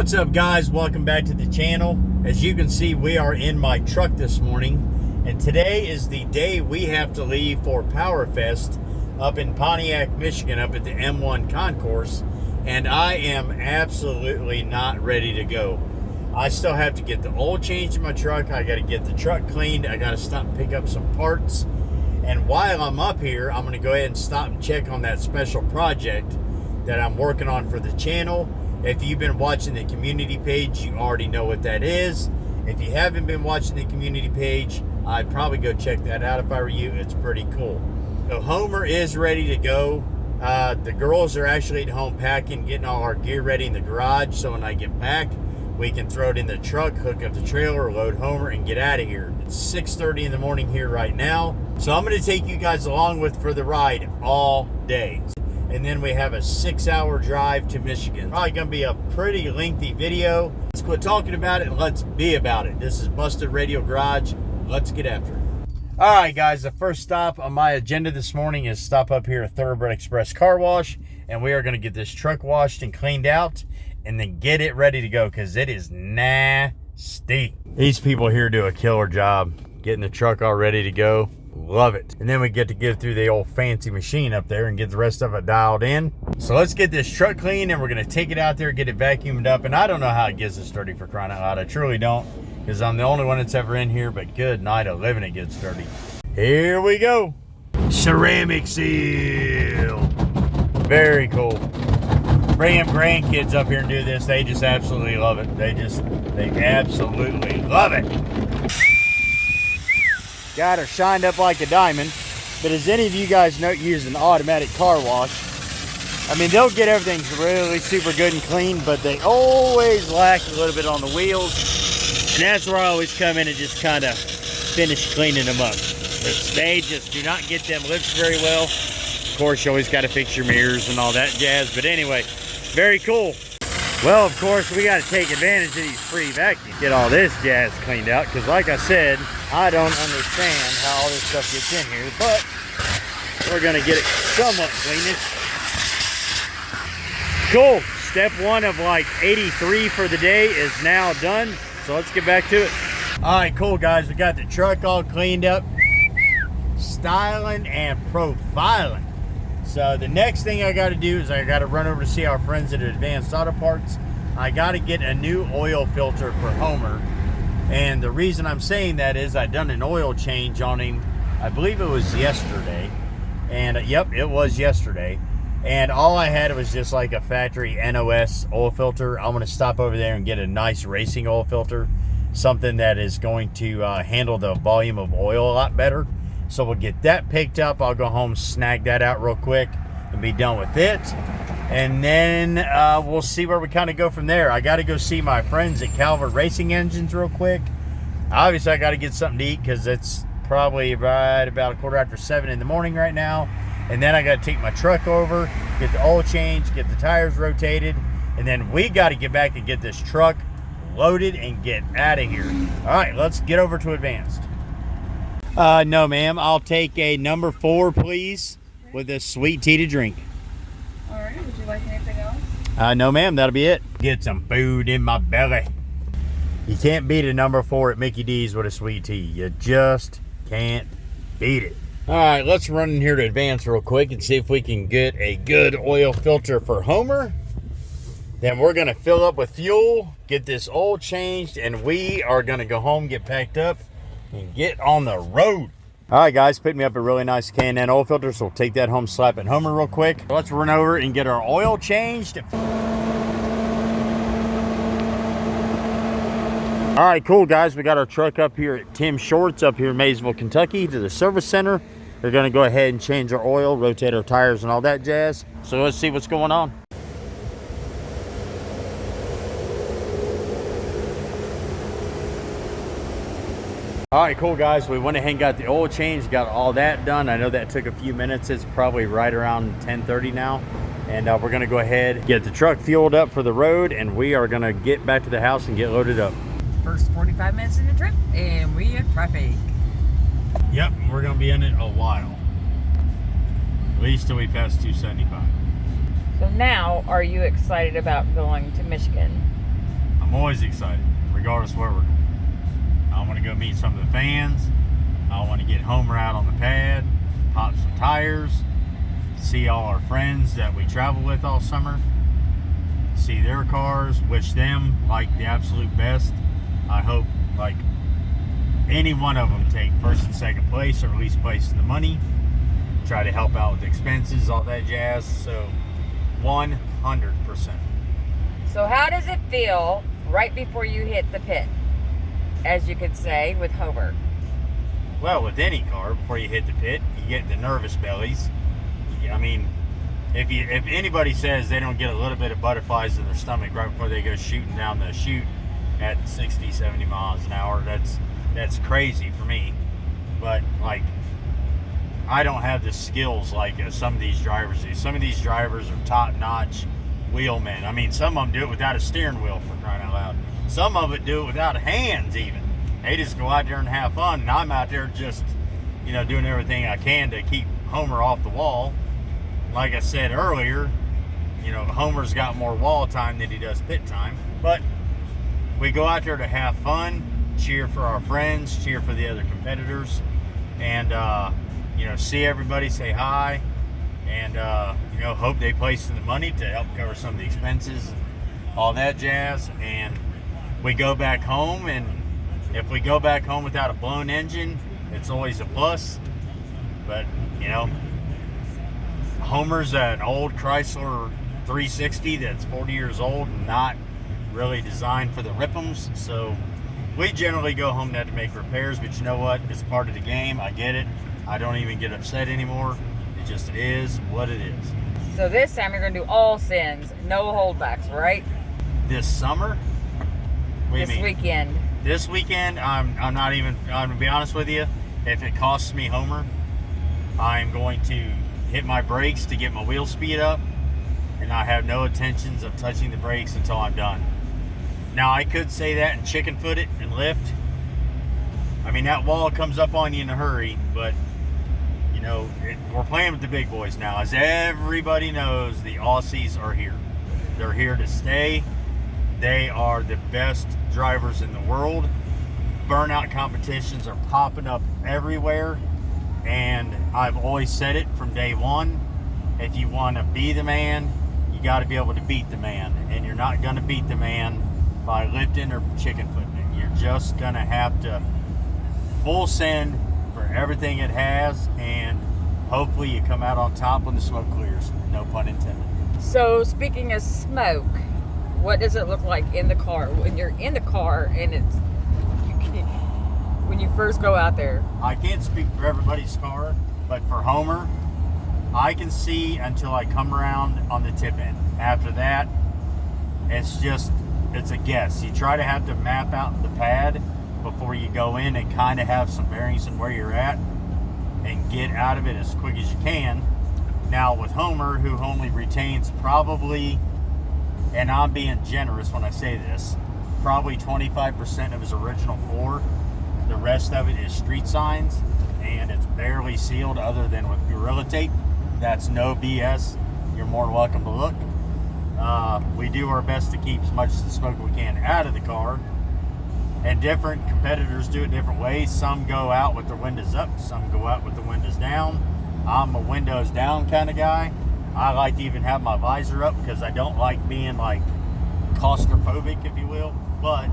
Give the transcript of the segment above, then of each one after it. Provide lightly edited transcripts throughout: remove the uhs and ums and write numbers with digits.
What's up, guys? Welcome back to the channel. As you can see, we are in my truck this morning, and today is the day we have to leave for Powerfest up in Pontiac, Michigan, up at the M1 Concourse, and I am absolutely not ready to go. I still have to get the oil changed in my truck. I got to get the truck cleaned. I got to stop and pick up some parts, and while I'm up here, I'm going to go ahead and stop and check on that special project that I'm working on for the channel. If you've been watching the community page, you already know what that is. If you haven't been watching the community page, I'd probably go check that out if I were you. It's pretty cool. So Homer is ready to go. The girls are actually at home packing, getting all our gear ready in the garage, so when I get back, we can throw it in the truck, hook up the trailer, load Homer, and get out of here. It's 6:30 in the morning here right now, so I'm going to take you guys along for the ride all day. And then we have a 6-hour drive to Michigan. Probably gonna be a pretty lengthy video. Let's quit talking about it and let's be about it. This is Busted Radio Garage. Let's get after it. All right, guys, the first stop on my agenda this morning is stop up here at Thoroughbred Express Car Wash, and we are gonna get this truck washed and cleaned out and then get it ready to go because it is nasty. These people here do a killer job getting the truck all ready to go. Love it. And then we get to get through the old fancy machine up there and get the rest of it dialed in. So let's get this truck clean, and we're going to take it out there, get it vacuumed up. And I don't know how it gets this dirty, for crying out loud. I truly don't, because I'm the only one that's ever in here, but good night of living, it gets dirty. Here we go. Ceramic seal. Very cool. Bring them grandkids up here and do this. They just absolutely love it. They absolutely love it. Got her shined up like a diamond. But as any of you guys know, use an automatic car wash, I mean, they'll get everything really super good and clean, but they always lack a little bit on the wheels. And that's where I always come in and just kind of finish cleaning them up. But they just do not get them lifts very well. Of course, you always got to fix your mirrors and all that jazz. But anyway, very cool. Well, of course, we got to take advantage of these free vacuums. Get all this jazz cleaned out, because like I said, I don't understand how all this stuff gets in here, but we're going to get it somewhat cleanish. Cool. Step one of like 83 for the day is now done, so let's get back to it. All right, cool, guys. We got the truck all cleaned up, styling and profiling. So the next thing I got to do is I got to run over to see our friends at Advanced Auto Parts. I got to get a new oil filter for Homer. And the reason I'm saying that is I done an oil change on him, I believe it was yesterday. And yep, it was yesterday. And all I had was just like a factory NOS oil filter. I'm going to stop over there and get a nice racing oil filter. Something that is going to handle the volume of oil a lot better. So we'll get that picked up. I'll go home, snag that out real quick, and be done with it. And then we'll see where we kind of go from there. I got to go see my friends at Calvert Racing Engines real quick. Obviously, I got to get something to eat because it's probably right about 7:15 in the morning right now. And then I got to take my truck over, get the oil changed, get the tires rotated, and then we got to get back and get this truck loaded and get out of here. All right, let's get over to Advanced. No, ma'am. I'll take a number 4, please, with a sweet tea to drink. All right. Would you like anything else? No, ma'am. That'll be it. Get some food in my belly. You can't beat a number 4 at Mickey D's with a sweet tea. You just can't beat it. All right, let's run in here to Advance real quick and see if we can get a good oil filter for Homer. Then we're going to fill up with fuel, get this oil changed, and we are going to go home, get packed up, and get on the road. All right, guys, picked me up a really nice K&N oil filter, so we'll take that home, slap it Homer real quick. Let's run over and get our oil changed. All right, cool, guys. We got our truck up here at Tim Shorts up here in Maysville, Kentucky, to the service center. They're going to go ahead and change our oil, rotate our tires, and all that jazz. So let's see what's going on. All right, cool, guys. We went ahead and got the oil change, got all that done. I know that took a few minutes. It's probably right around 10:30 now. And we're going to go ahead, get the truck fueled up for the road, and we are going to get back to the house and get loaded up. First 45 minutes in the trip, and we in traffic. Yep, we're going to be in it a while. At least till we pass 275. So now, are you excited about going to Michigan? I'm always excited, regardless where we're going. I want to go meet some of the fans. I want to get Homer out on the pad, pop some tires, see all our friends that we travel with all summer, see their cars, wish them like the absolute best. I hope like any one of them take first and second place, or at least place in the money. Try to help out with expenses, all that jazz. So 100%. So how does it feel right before you hit the pit, as you could say, with Homer? Well, with any car, before you hit the pit, you get the nervous bellies. I mean, if anybody says they don't get a little bit of butterflies in their stomach right before they go shooting down the chute at 60, 70 miles an hour, that's crazy for me. But like, I don't have the skills like some of these drivers do. Some of these drivers are top-notch wheelmen. I mean, some of them do it without a steering wheel, for crying out loud. Some of it do it without hands even. They just go out there and have fun, and I'm out there just, doing everything I can to keep Homer off the wall. Like I said earlier, Homer's got more wall time than he does pit time. But we go out there to have fun, cheer for our friends, cheer for the other competitors, and see everybody, say hi, and hope they place in the money to help cover some of the expenses and all that jazz. And we go back home, and if we go back home without a blown engine, it's always a plus. But Homer's an old Chrysler 360 that's 40 years old and not really designed for the rip'ems, so we generally go home not to make repairs. But you know what? It's part of the game. I get it. I don't even get upset anymore. It just is what it is. So this time you're going to do all sins, no holdbacks, right? This summer? What do you mean? Weekend. This weekend, I'm going to be honest with you, if it costs me Homer, I'm going to hit my brakes to get my wheel speed up, and I have no intentions of touching the brakes until I'm done. Now, I could say that and chicken foot it and lift. I mean, that wall comes up on you in a hurry, but we're playing with the big boys now. As everybody knows, the Aussies are here. They're here to stay. They are the best drivers in the world. Burnout competitions are popping up everywhere, and I've always said it from day one. If you want to be the man, you got to be able to beat the man, and you're not going to beat the man by lifting or chicken footing it. You're just going to have to full send for everything it has, and hopefully you come out on top when the smoke clears. No pun intended. So speaking of smoke, what does it look like in the car when you're in the car and when you first go out there? I can't speak for everybody's car, but for Homer, I can see until I come around on the tip end. After that, it's a guess. You try to have to map out the pad before you go in and kind of have some bearings in where you're at and get out of it as quick as you can. Now with Homer, who only retains probably, and I'm being generous when I say this, probably 25% of his original floor. The rest of it is street signs, and it's barely sealed other than with Gorilla Tape. That's no BS. You're more than welcome to look. We do our best to keep as much of the smoke we can out of the car, and different competitors do it different ways. Some go out with their windows up, some go out with the windows down. I'm a windows down kind of guy. I like to even have my visor up because I don't like being like claustrophobic, if you will. But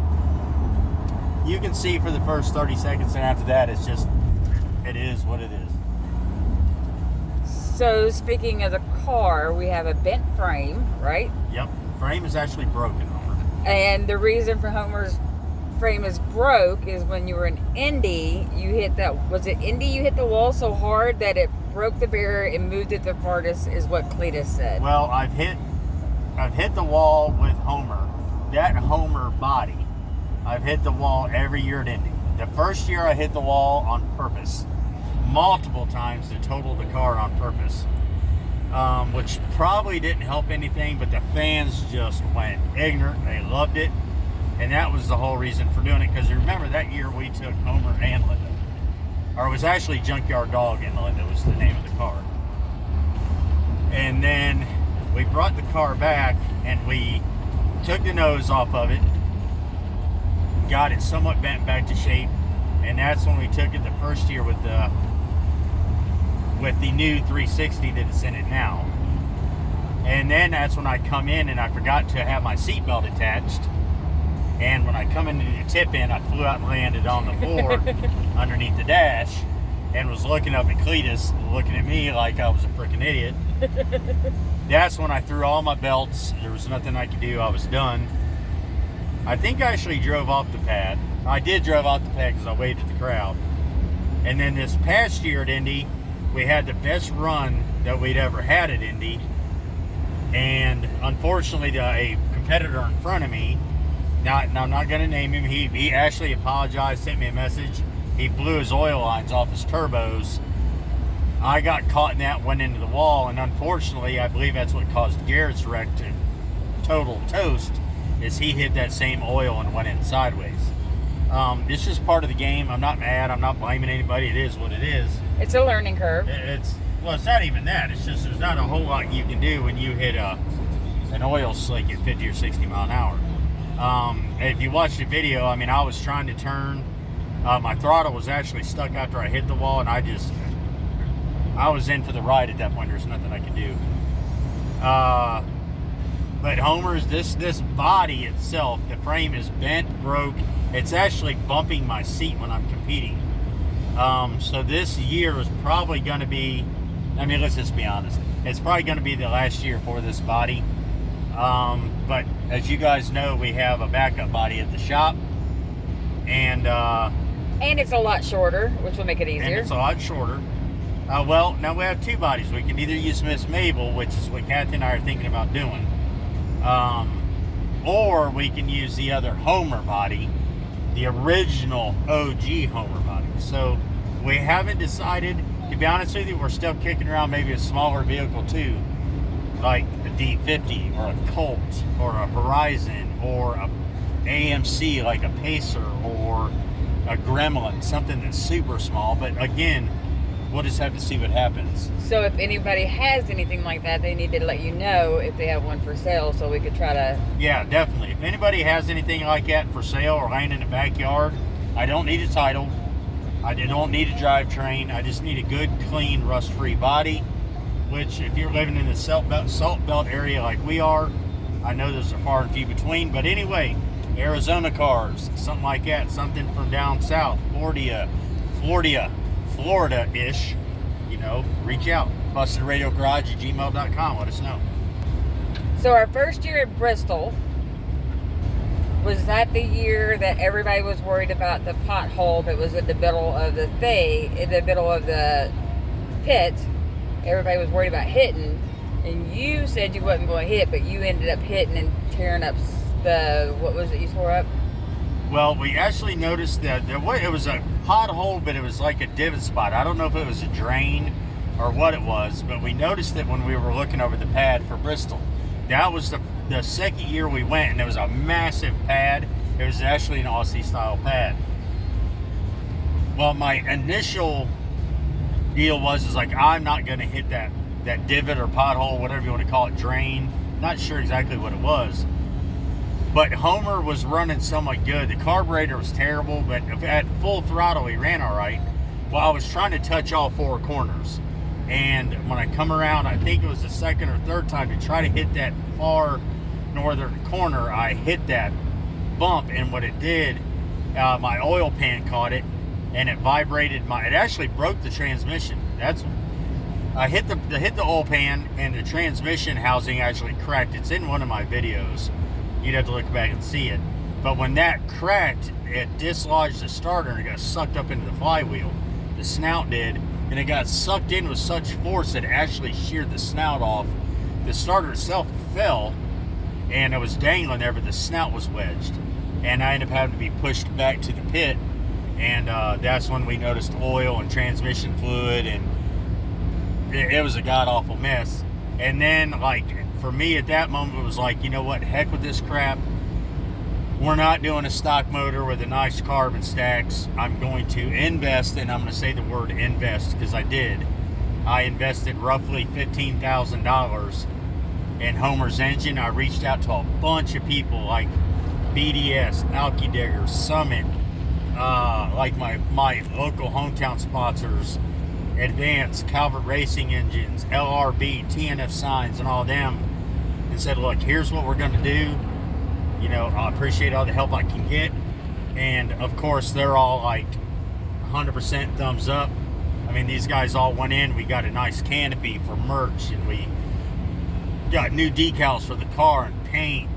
you can see for the first 30 seconds, and after that, it is what it is. So speaking of the car, we have a bent frame, right? Yep, frame is actually broken, Homer. And the reason for Homer's frame is broke is when you were in Indy, you hit you hit the wall so hard that it broke the barrier and moved it the farthest, is what Cletus said. Well, I've hit the wall with Homer. That Homer body, I've hit the wall every year at Indy. The first year I hit the wall on purpose, multiple times to total the car on purpose, which probably didn't help anything, but the fans just went ignorant. They loved it, and that was the whole reason for doing it. Because remember, that year we took Homer and Linda, or it was actually Junkyard Dog and Linda was the name of the car. And then we brought the car back and we took the nose off of it, got it somewhat bent back to shape, and that's when we took it the first year with the new 360 that's in it now. And then that's when I come in and I forgot to have my seatbelt attached. And when I come into the tip in, I flew out and landed on the floor underneath the dash and was looking up at Cletus, looking at me like I was a freaking idiot. That's when I threw all my belts. There was nothing I could do. I was done. I think I actually drove off the pad. I did drive off the pad because I waved at the crowd. And then this past year at Indy, we had the best run that we'd ever had at Indy. And unfortunately, a competitor in front of me, now I'm not going to name him, he actually apologized, sent me a message. He blew his oil lines off his turbos. I got caught in that, went into the wall, and unfortunately, I believe that's what caused Garrett's wreck to total toast, is he hit that same oil and went in sideways. It's just part of the game. I'm not mad. I'm not blaming anybody. It is what it is. It's a learning curve. Well, it's not even that. It's just there's not a whole lot you can do when you hit an oil slick at 50 or 60 mile an hour. If you watch the video, I mean, I was trying to turn. My throttle was actually stuck after I hit the wall, and I was in for the ride at that point. There's nothing I could do. But Homer's, this body itself, the frame is bent, broke. It's actually bumping my seat when I'm competing. So this year is probably going to be, I mean, let's just be honest. It's probably going to be the last year for this body. But as you guys know, we have a backup body at the shop. And it's a lot shorter, which will make it easier. And it's a lot shorter. Well, now we have two bodies. We can either use Miss Mabel, which is what Kathy and I are thinking about doing. Or we can use the other Homer body, the original OG Homer body. So we haven't decided. To be honest with you, we're still kicking around maybe a smaller vehicle too, like a D50 or a Colt or a Horizon or a AMC like a Pacer or a Gremlin, something that's super small. But again, we'll just have to see what happens. So if anybody has anything like that, they need to let you know if they have one for sale, so we could try to... Yeah, definitely. If anybody has anything like that for sale or laying in the backyard, I don't need a title. I don't need a drivetrain. I just need a good, clean, rust-free body, which if you're living in the salt belt area like we are, I know those are far and few between. But anyway, Arizona cars, something like that, something from down south, Florida-ish, reach out. BustedRadioGarage@gmail.com. Let us know. So our first year at Bristol, was that the year that everybody was worried about the pothole that was in the middle of the pit? Everybody was worried about hitting, and you said you wasn't going to hit, but you ended up hitting and tearing up what was it you tore up? Well, we actually noticed that it was a pothole, but it was like a divot spot. I don't know if it was a drain or what it was, but we noticed it when we were looking over the pad for Bristol. That was the second year we went, and it was a massive pad. It was actually an Aussie style pad. Well, my initial deal was like, I'm not going to hit that divot or pothole, whatever you want to call it, drain. Not sure exactly what it was. But Homer was running somewhat good. The carburetor was terrible, but at full throttle, he ran all right. Well, I was trying to touch all four corners. And when I come around, I think it was the second or third time to try to hit that far northern corner, I hit that bump. And what it did, my oil pan caught it, and it vibrated. It actually broke the transmission. I hit the oil pan, and the transmission housing actually cracked. It's in one of my videos. You'd have to look back and see it. But when that cracked, it dislodged the starter and it got sucked up into the flywheel. The snout did, and it got sucked in with such force that it actually sheared the snout off. The starter itself fell, and it was dangling there, but the snout was wedged. And I ended up having to be pushed back to the pit, and that's when we noticed oil and transmission fluid, and it was a god-awful mess. And then, for me at that moment, it was like, you know what, heck with this crap. We're not doing a stock motor with a nice carbon stacks. I'm going to invest, and I'm going to say the word invest because I did. I invested roughly $15,000 in Homer's engine. I reached out to a bunch of people, BDS, Alky Digger, Summit, like my local hometown sponsors, Advance, Calvert Racing Engines, LRB, TNF Signs, and all them, and said, look, here's what we're going to do. You know, I appreciate all the help I can get. And of course, they're all like 100% thumbs up. I mean, these guys all went in. We got a nice canopy for merch, and we got new decals for the car and paint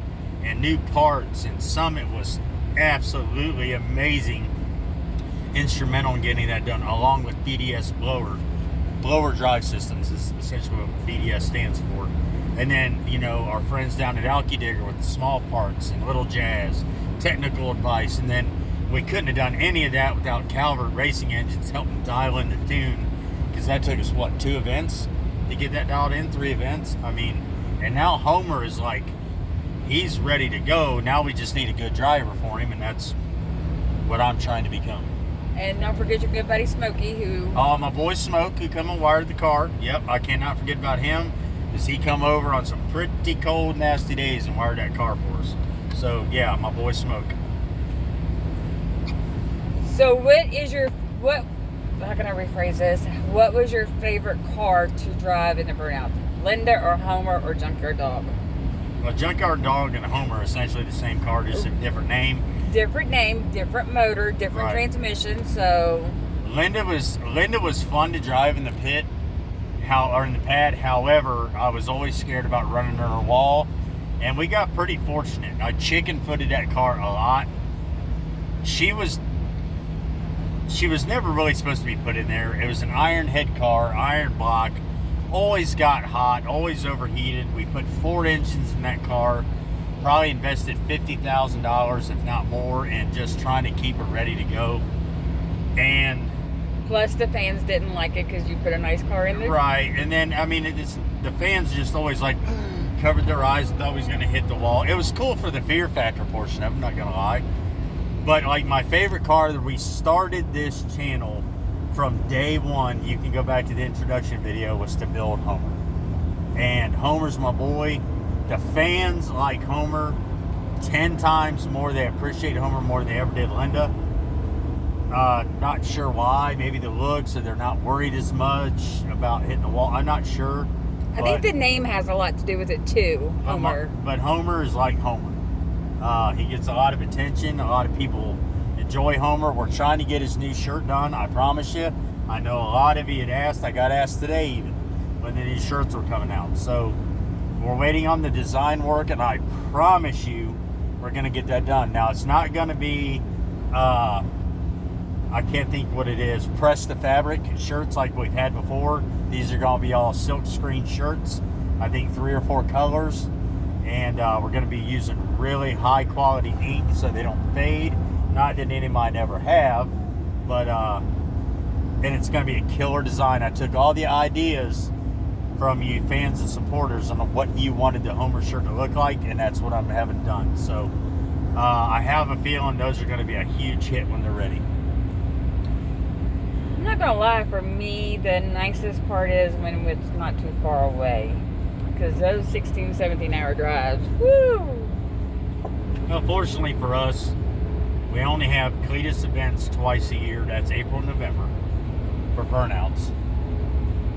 and new parts. And Summit was absolutely amazing, instrumental in getting that done, along with BDS blower drive systems is essentially what BDS stands for. And then, you know, our friends down at Alky Digger with the small parts and Little Jazz, technical advice. And then we couldn't have done any of that without Calvert Racing Engines helping dial in the tune, because that took us, what, 2 events to get that dialed in, 3 events? I mean, and now Homer is like, he's ready to go. Now we just need a good driver for him, and that's what I'm trying to become. And don't forget your good buddy Smokey, who... Oh, my boy Smoke, who come and wired the car. Yep, I cannot forget about him. Does he come over on some pretty cold, nasty days and wired that car for us? So, yeah, my boy Smoke. So how can I rephrase this? What was your favorite car to drive in the Burnout? Linda or Homer or Junkyard Dog? Well, Junkyard Dog and Homer are essentially the same car, just a different name. Different name, different motor, different transmission. So Linda was fun to drive in the pit, or in the pad. However, I was always scared about running her wall, and we got pretty fortunate. I chicken-footed that car a lot. She was never really supposed to be put in there. It was an iron head car, iron block, always got hot, always overheated. We put 4 engines in that car, probably invested $50,000, if not more, in just trying to keep it ready to go. And plus the fans didn't like it because you put a nice car in there. Right, and then, I mean, the fans just always like covered their eyes and thought we was going to hit the wall. It was cool for the fear factor portion of it, I'm not going to lie. But like my favorite car that we started this channel from day one, you can go back to the introduction video, was to build Homer. And Homer's my boy. The fans like Homer 10 times more. They appreciate Homer more than they ever did Linda. Not sure why. Maybe the looks, so they're not worried as much about hitting the wall. I'm not sure. I think the name has a lot to do with it too, Homer. But Homer is like Homer. He gets a lot of attention. A lot of people enjoy Homer. We're trying to get his new shirt done, I promise you. I know a lot of you had asked. I got asked today even when the new shirts were coming out. So we're waiting on the design work, and I promise you we're going to get that done. Now, it's not going to be, I can't think what it is, press the fabric shirts like we've had before. These are going to be all silk screen shirts. I think 3 or 4 colors. And we're going to be using really high quality ink so they don't fade. Not that any of mine ever have, but and it's going to be a killer design. I took all the ideas from you fans and supporters on what you wanted the Homer shirt to look like, and that's what I'm having done. So I have a feeling those are going to be a huge hit when they're ready. I'm not going to lie, for me, the nicest part is when it's not too far away. Because those 16, 17-hour drives, woo! Well, fortunately for us, we only have Cletus events twice a year. That's April and November for burnouts.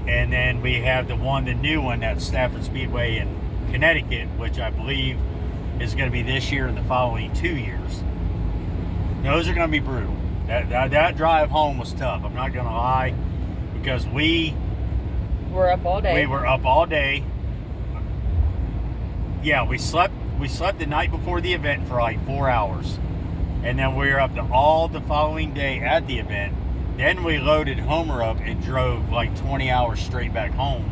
And then we have the new one, that's Stafford Speedway in Connecticut, which I believe is going to be this year and the following 2 years. Those are going to be brutal. That drive home was tough, I'm not going to lie, because we were up all day. We were up all day. Yeah, we slept the night before the event for like 4 hours. And then we were up all the following day at the event. Then we loaded Homer up and drove like 20 hours straight back home.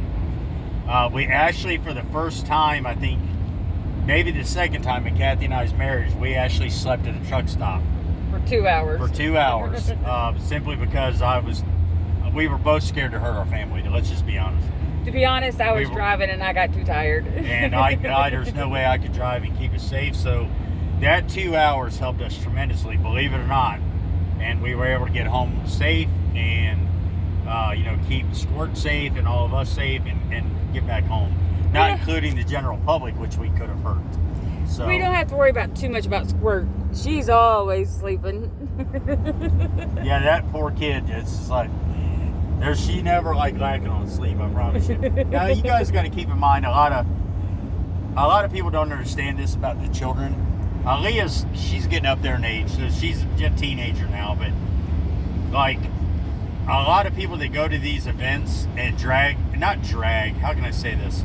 We actually, for the first time, I think, maybe the second time in Kathy and I's marriage, we actually slept at a truck stop. For 2 hours. For 2 hours. Simply because we were both scared to hurt our family, let's just be honest. To be honest, I was driving and I got too tired. And there's no way I could drive and keep us safe. So that 2 hours helped us tremendously, believe it or not. And we were able to get home safe and, keep Squirt safe and all of us safe and get back home. Not including the general public, which we could have hurt. So we don't have to worry about too much about Squirt. She's always sleeping. yeah, that poor kid. It's just like she never like lacking on sleep. I promise you. Now you guys got to keep in mind a lot of people don't understand this about the children. She's getting up there in age, so she's a teenager now. But like a lot of people that go to these events and not drag. How can I say this?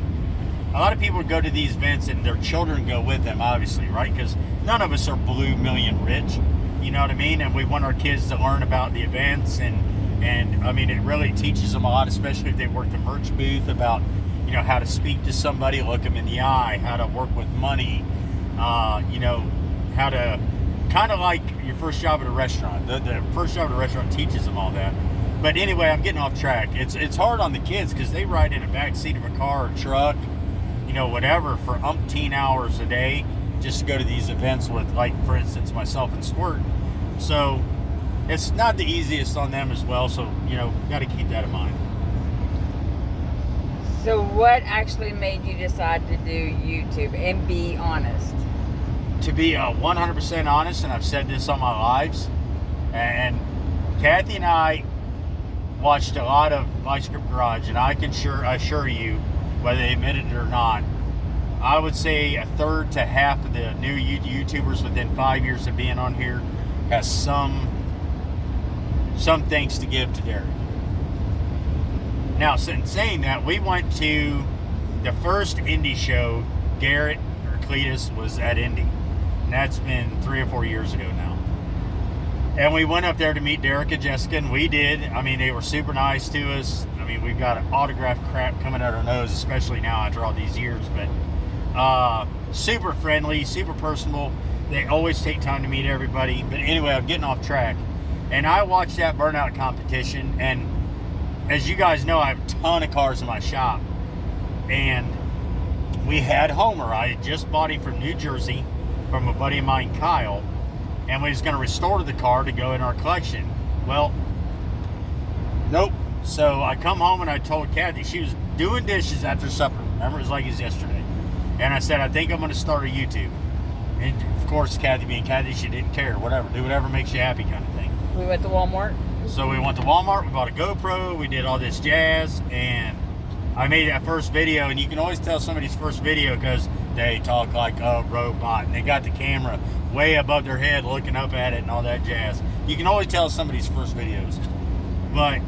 A lot of people go to these events and their children go with them, obviously, right? Because none of us are blue million rich, you know what I mean? And we want our kids to learn about the events, and I mean, it really teaches them a lot, especially if they work the merch booth, about, you know, how to speak to somebody, look them in the eye, how to work with money, you know, how to, kind of like your first job at a restaurant. The first job at a restaurant teaches them all that. But anyway, I'm getting off track. It's hard on the kids because they ride in the back seat of a car or truck, you know, whatever, for umpteen hours a day just to go to these events with, like, for instance, myself and Squirt. So it's not the easiest on them as well. So, you know, got to keep that in mind. So what actually made you decide to do YouTube and be honest? To be 100% honest, and I've said this on my lives, and Kathy and I watched a lot of Bicycle Garage, and I can assure you, whether they admit it or not, I would say a third to half of the new YouTubers within 5 years of being on here has some thanks to give to Derek. Now, since saying that, we went to the first indie show. Garrett or Cletus was at Indy, and that's been 3 or 4 years ago now. And we went up there to meet Derek and Jessica, and we did. I mean, they were super nice to us. I mean, we've got autographed crap coming out our nose, especially now after all these years. But super friendly, super personable. They always take time to meet everybody. But anyway, I'm getting off track. And I watched that burnout competition. And as you guys know, I have a ton of cars in my shop. And we had Homer. I had just bought him from New Jersey from a buddy of mine, Kyle. And we was going to restore the car to go in our collection. Well, nope. So I come home and I told Kathy, she was doing dishes after supper. Remember, it was like it was yesterday. And I said, I think I'm going to start a YouTube. And of course, Kathy being Kathy, she didn't care. Whatever. Do whatever makes you happy kind of thing. We went to Walmart. So we went to Walmart. We bought a GoPro. We did all this jazz. And I made that first video. And you can always tell somebody's first video because they talk like a robot. And they got the camera way above their head looking up at it and all that jazz. You can always tell somebody's first videos. But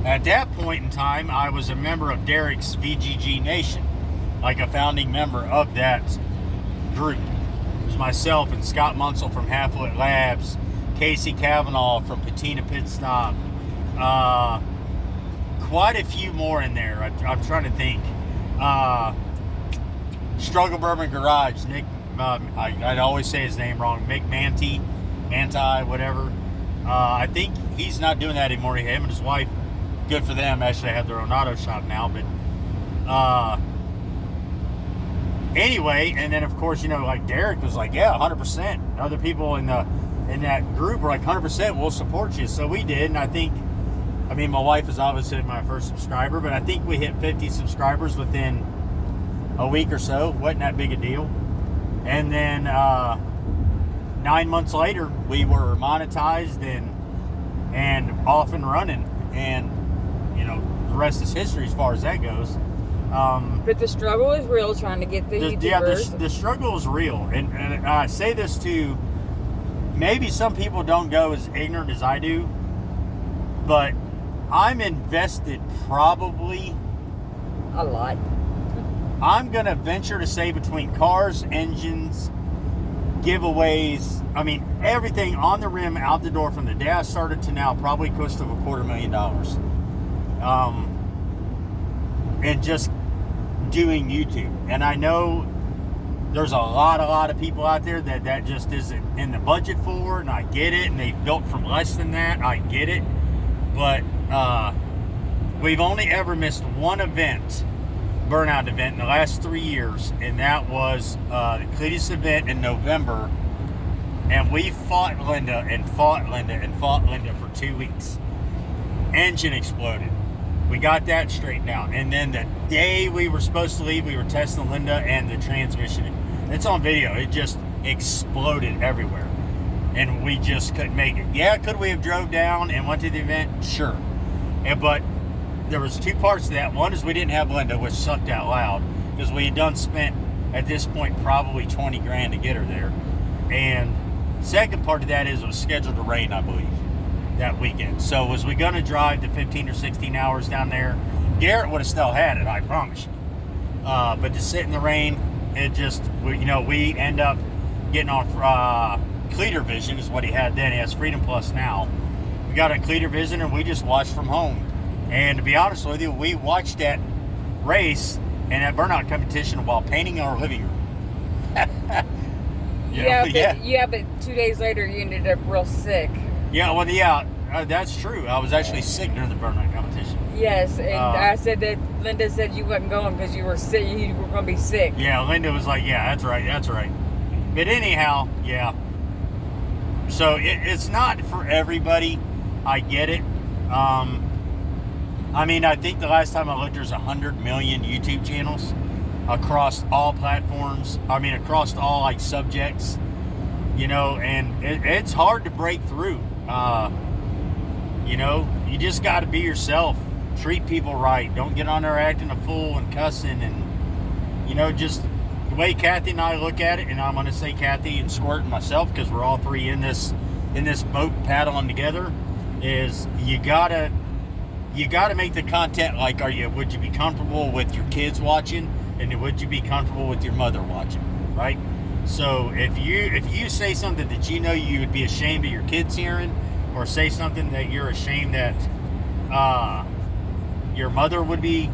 at that point in time, I was a member of Derek's VGG Nation, like a founding member of that group. It was myself and Scott Munsell from Half-Lit Labs, Casey Cavanaugh from Patina Pit Stop, quite a few more in there. I'm trying to think. Struggle Bourbon Garage, Nick, I'd always say his name wrong, Mick whatever. I think he's not doing that anymore. Him and his wife, good for them, actually have their own auto shop now. But anyway, and then of course, you know, like Derek was like, yeah, 100%. Other people in that group were like, 100%, we'll support you. So we did, and I mean, my wife is obviously my first subscriber, but I think we hit 50 subscribers within a week or so. Wasn't that big a deal. And then 9 months later, we were monetized and off and running. And, you know, the rest is history as far as that goes. But the struggle is real trying to get the YouTubers. Yeah, the struggle is real. And I say this to, maybe some people don't go as ignorant as I do, but I'm invested probably a lot. I'm going to venture to say between cars, engines, giveaways, I mean, everything on the rim, out the door from the day I started to now probably close to $250,000. And just doing YouTube. And I know there's a lot of people out there that just isn't in the budget for, and I get it, and they've built from less than that, I get it. But we've only ever missed one event, burnout event, in the last 3 years, and that was the Cletus event in November. And we fought Linda for 2 weeks. Engine exploded. We got that straightened out. And then the day we were supposed to leave, we were testing Linda and the transmission. It's on video. It just exploded everywhere. And we just couldn't make it. Yeah, could we have drove down and went to the event? Sure. But there was two parts to that. One is we didn't have Linda, which sucked out loud, because we had done spent, at this point, probably 20 grand to get her there. And second part of that is it was scheduled to rain, I believe, that weekend. So was we going to drive the 15 or 16 hours down there? Garrett would have still had it, I promise you. But to sit in the rain, it just, we end up getting on Cleater Vision is what he had then. He has Freedom Plus now. We got on Cleater Vision and we just watched from home. And to be honest with you, we watched that race and that burnout competition while painting our living room. But 2 days later you ended up real sick. That's true. I was actually sick during the burnout competition. Yes, and I said that Linda said you wasn't going because you were sick. You were going to be sick. Yeah, Linda was like, yeah, that's right. But anyhow, yeah. So it's not for everybody. I get it. I think the last time I looked, there's 100 million YouTube channels across all platforms. Across all subjects, and it's hard to break through. You just got to be yourself. Treat people right. Don't get on there acting a fool and cussing and, just the way Kathy and I look at it, and I'm going to say Kathy and Squirt and myself because we're all three in this boat paddling together, is you gotta make the content like, would you be comfortable with your kids watching, and would you be comfortable with your mother watching, right? So if you say something that you would be ashamed of your kids hearing, or say something that you're ashamed that your mother would be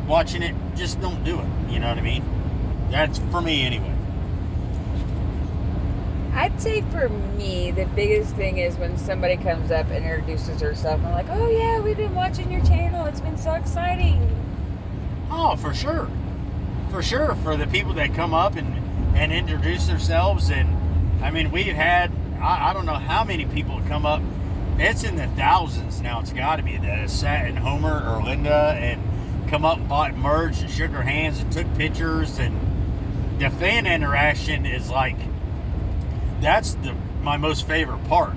watching it, just don't do it. You know what I mean? That's for me anyway. I'd say for me, the biggest thing is when somebody comes up and introduces herself, and I'm like, oh yeah, we've been watching your channel. It's been so exciting. Oh, for sure. For sure. For the people that come up and introduce themselves. And we've had, I don't know how many people come up. It's in the thousands now. It's got to be that have sat in Homer or Linda and come up and bought merch and shook her hands and took pictures. And the fan interaction is that's my most favorite part.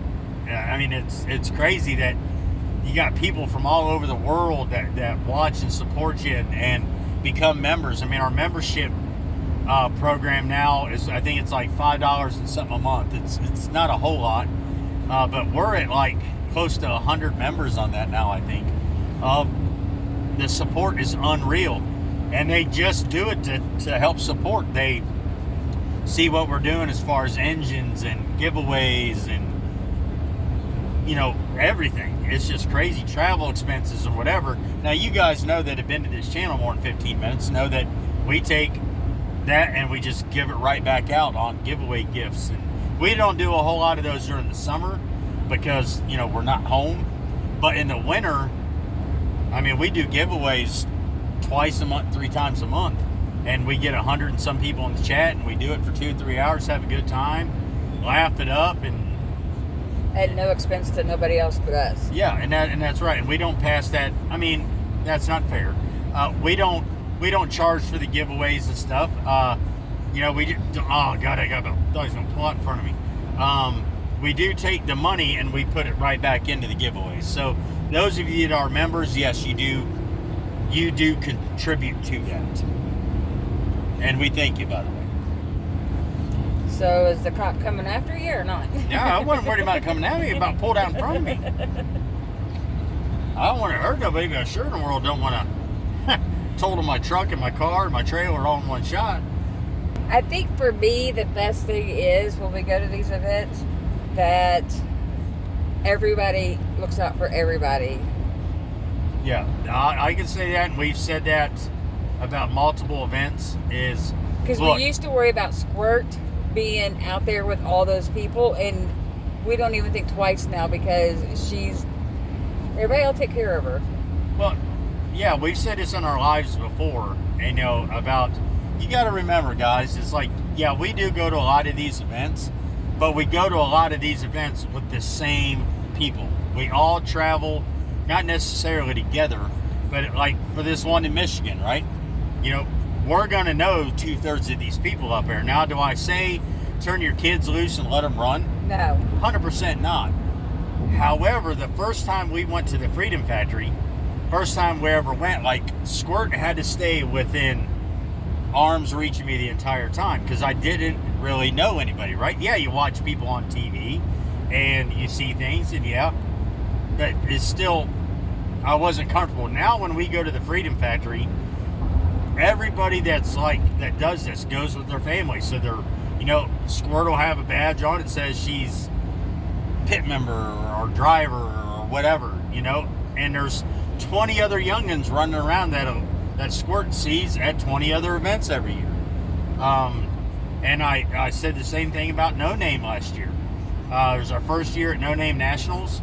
It's crazy that you got people from all over the world that watch and support you and become members. Our membership program now is, I think it's $5 and something a month. It's not a whole lot, but we're at close to 100 members on that now, I think. The support is unreal, and they just do it to help support. They see what we're doing as far as engines and giveaways and everything. It's just crazy. Travel expenses or whatever. Now you guys know that have been to this channel more than 15 minutes know that we take that and we just give it right back out on giveaway gifts. And we don't do a whole lot of those during the summer because we're not home. But in the winter, we do giveaways twice a month, 3 times a month. And we get 100 and some people in the chat, and we do it for 2 or 3 hours, have a good time, laugh it up, and at no expense to nobody else but us. Yeah, and that's right. And we don't pass that. That's not fair. We don't charge for the giveaways and stuff. We do, oh god, I got the dog's gonna pull out in front of me. We do take the money and we put it right back into the giveaways. So those of you that are members, yes, you do contribute to that. And we thank you, by the way. So is the cop coming after you or not? No, I wasn't worried about coming at me, about pulled out in front of me. I don't want to hurt nobody, but I sure in the world don't want to total my truck and my car and my trailer all in one shot. I think for me, the best thing is when we go to these events that everybody looks out for everybody. Yeah, I can say that, and we've said that about multiple events, is because we used to worry about Squirt being out there with all those people, and we don't even think twice now because everybody will take care of her. Well, yeah, we've said this in our lives before, about, you got to remember, guys, it's we do go to a lot of these events, but we go to a lot of these events with the same people. We all travel, not necessarily together, But like for this one in Michigan, right? You know, we're going to know 2/3 of these people up there. Now, do I say turn your kids loose and let them run? No. 100% not. However, the first time we went to the Freedom Factory, first time we ever went, like, Squirt had to stay within arm's reach of me the entire time because I didn't really know anybody, right? Yeah, you watch people on TV and you see things, and yeah, but it's still, I wasn't comfortable. Now when we go to the Freedom Factory, everybody that's like, that does this goes with their family. So they're, you know, Squirt will have a badge on it that says she's pit member or driver or whatever, you know, and there's 20 other youngins running around that Squirt sees at 20 other events every year. And I said the same thing about No Name last year. It was our first year at No Name Nationals.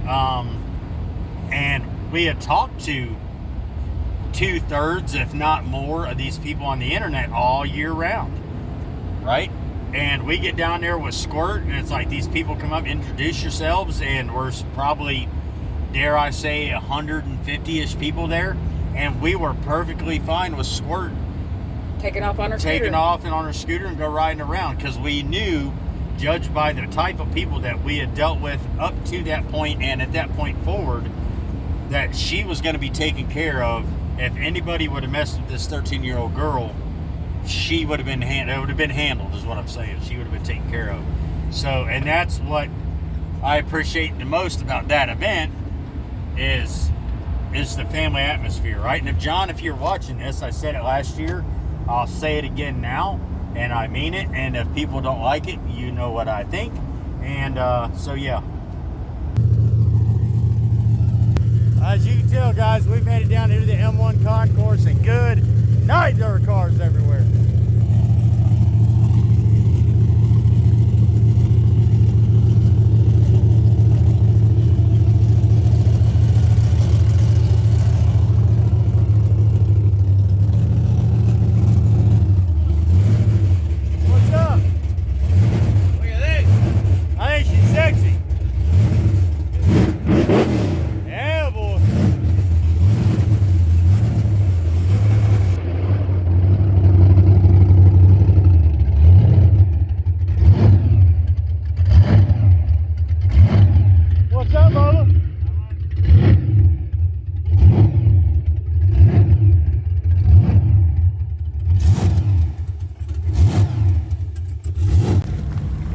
And we had talked to 2/3, if not more, of these people on the internet all year round, right? And we get down there with Squirt, and it's like these people come up, introduce yourselves, and we're probably, dare I say, 150-ish people there, and we were perfectly fine with Squirt Taking off on her scooter. taking off and on her scooter and go riding around, because we knew, judged by the type of people that we had dealt with up to that point and at that point forward, that she was going to be taken care of. If anybody would have messed with this 13-year-old girl, she would have been it would have been handled, is what I'm saying. She would have been taken care of. So, and that's what I appreciate the most about that event is the family atmosphere, right? And if John, if you're watching this, I said it last year, I'll say it again now, and I mean it. And if people don't like it, you know what I think. And so yeah. As you can tell, guys, we've made it down here to the M1 Concourse, and good night, there are cars everywhere. What's up? Look at this. I think she's sexy. Yeah, boy. What's up, Lola?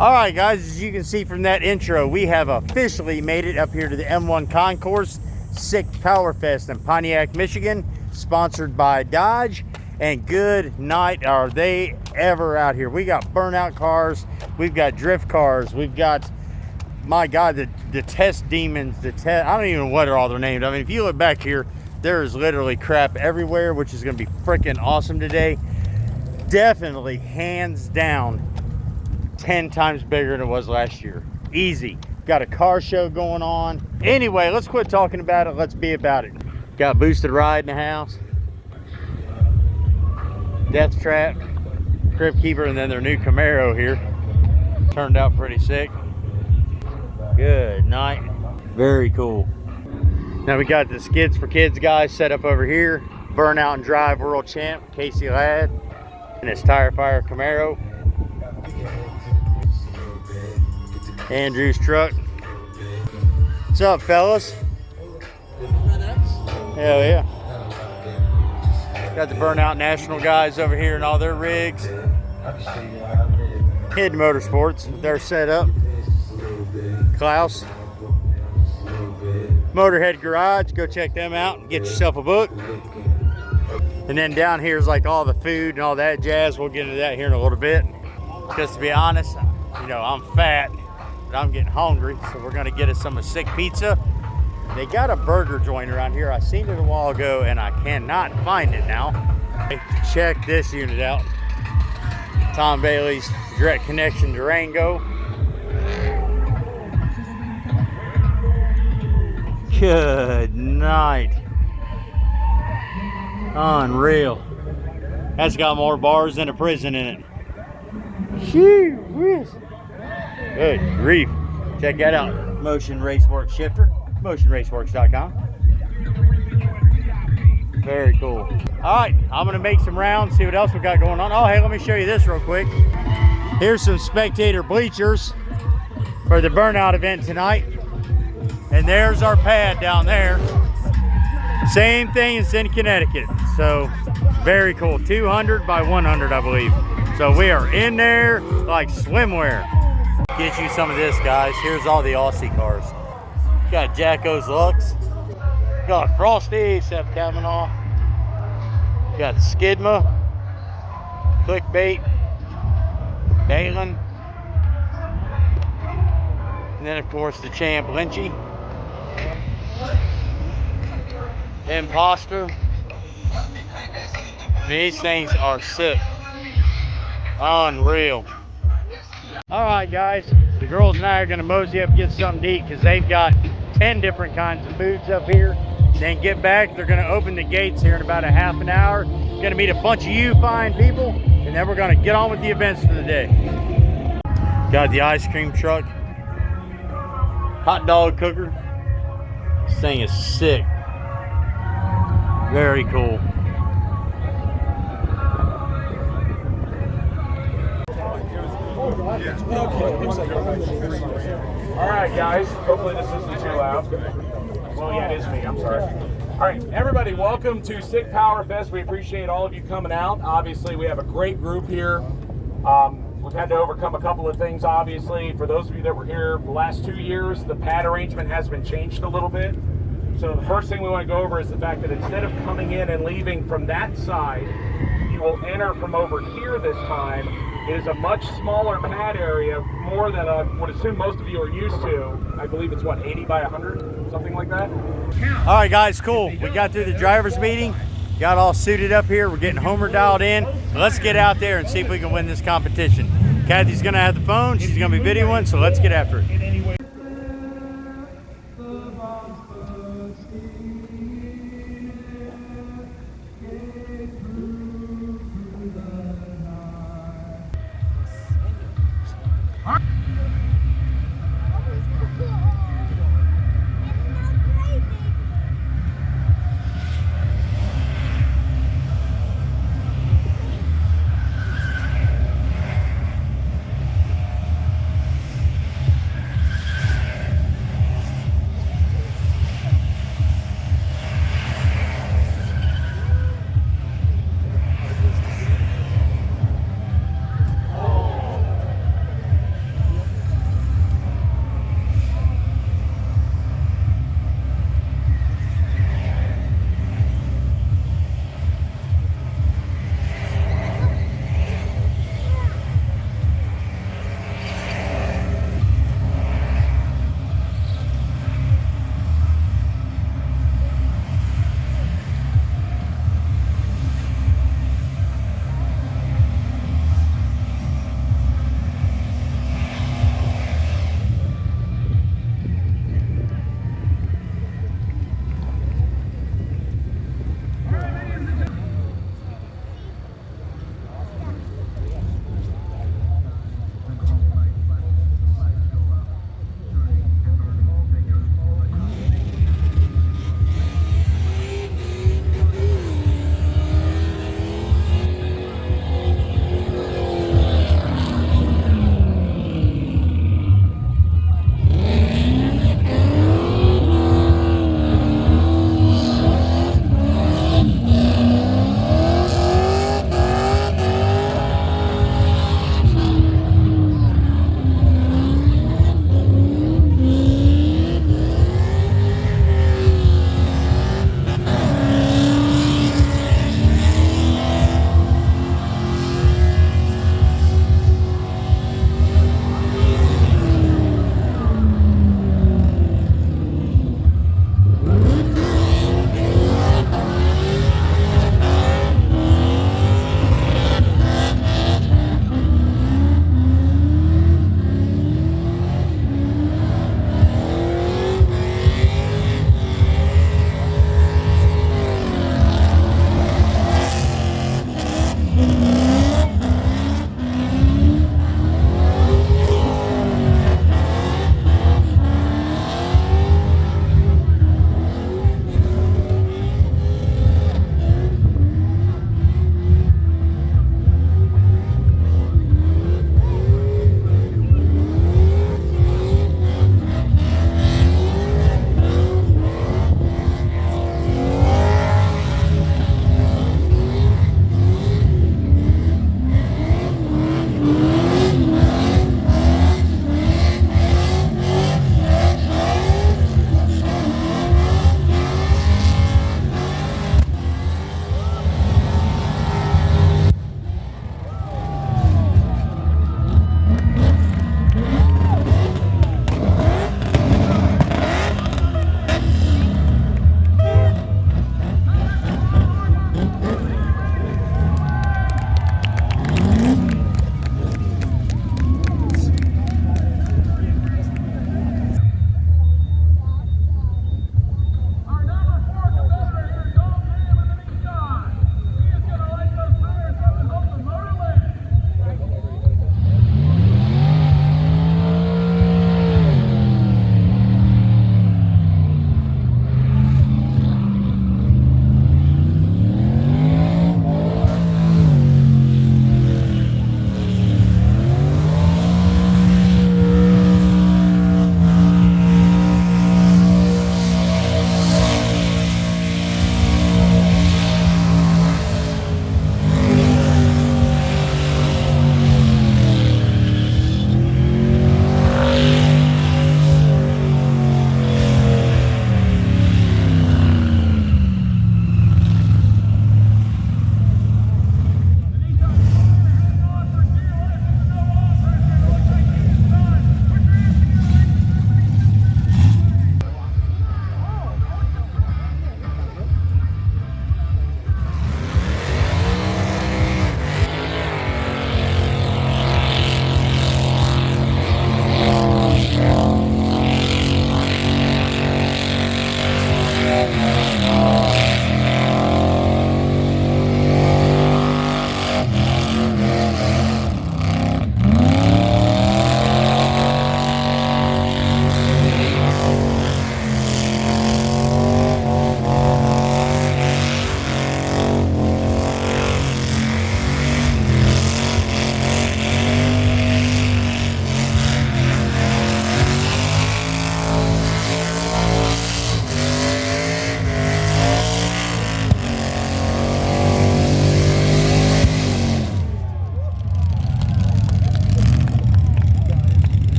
All right, guys, as you can see from that intro, we have officially made it up here to the M1 Concourse, Sick Powerfest in Pontiac, Michigan, sponsored by Dodge. And good night, are they ever out here. We got burnout cars, we've got drift cars, we've got, my God, the test demons, I don't even know what are all their names. I mean, if you look back here, there is literally crap everywhere, which is going to be freaking awesome today. Definitely, hands down, 10 times bigger than it was last year. Easy. Got a car show going on. Anyway, let's quit talking about it. Let's be about it. Got Boosted Ride in the house, Death Trap, Crib Keeper, and then their new Camaro here. Turned out pretty sick. Good night. Very cool. Now we got the Skids for Kids guys set up over here. Burnout and Drive World Champ, Casey Ladd, and his Tire Fire Camaro. Andrew's truck. What's up, fellas? Hell yeah. Got the Burnout National guys over here and all their rigs. Hidden Motorsports, they're set up. Klaus. Motorhead Garage, go check them out and get yourself a book. And then down here is like all the food and all that jazz. We'll get into that here in a little bit. Because to be honest, you know, I'm fat, but I'm getting hungry, so we're gonna get us some of Sick Pizza. They got a burger joint around here. I seen it a while ago and I cannot find it now. Check this unit out. Tom Bailey's Direct Connection Durango. Good night. Unreal. That's got more bars than a prison in it. Shoo, whiz. Good grief. Check that out. Motion Raceworks shifter. MotionRaceworks.com. Very cool. All right, I'm gonna make some rounds, see what else we got going on. Oh, hey, let me show you this real quick. Here's some spectator bleachers for the Burnout event tonight. And there's our pad down there. Same thing as in Connecticut. So very cool, 200 by 100, I believe. So we are in there like swimwear. Get you some of this, guys. Here's all the Aussie cars. Got Jacko's Lux. Got Frosty, Seth Kavanaugh. Got Skidma, Clickbait, Balin. And then of course the champ Lynchy. Imposter. These things are sick. Unreal. Alright guys, the girls and I are gonna mosey up and get something to eat because they've got 10 different kinds of foods up here. Then get back, they're gonna open the gates here in about a half an hour. Gonna meet a bunch of you fine people, and then we're gonna get on with the events for the day. Got the ice cream truck. Hot dog cooker. This thing is sick. Very cool. All right, guys. Hopefully this isn't too loud. Well, yeah, it is me. I'm sorry. All right, everybody, welcome to Sick Powerfest. We appreciate all of you coming out. Obviously, we have a great group here. We've had to overcome a couple of things, obviously. For those of you that were here the last 2 years, the pad arrangement has been changed a little bit. So the first thing we want to go over is the fact that instead of coming in and leaving from that side, you will enter from over here this time. It is a much smaller pad area, more than I would assume most of you are used to. I believe it's what, 80 by 100, something like that? All right, guys, cool. We got through the driver's meeting, got all suited up here. We're getting Homer dialed in. Let's get out there and see if we can win this competition. Kathy's gonna have the phone. She's gonna be videoing, so let's get after it.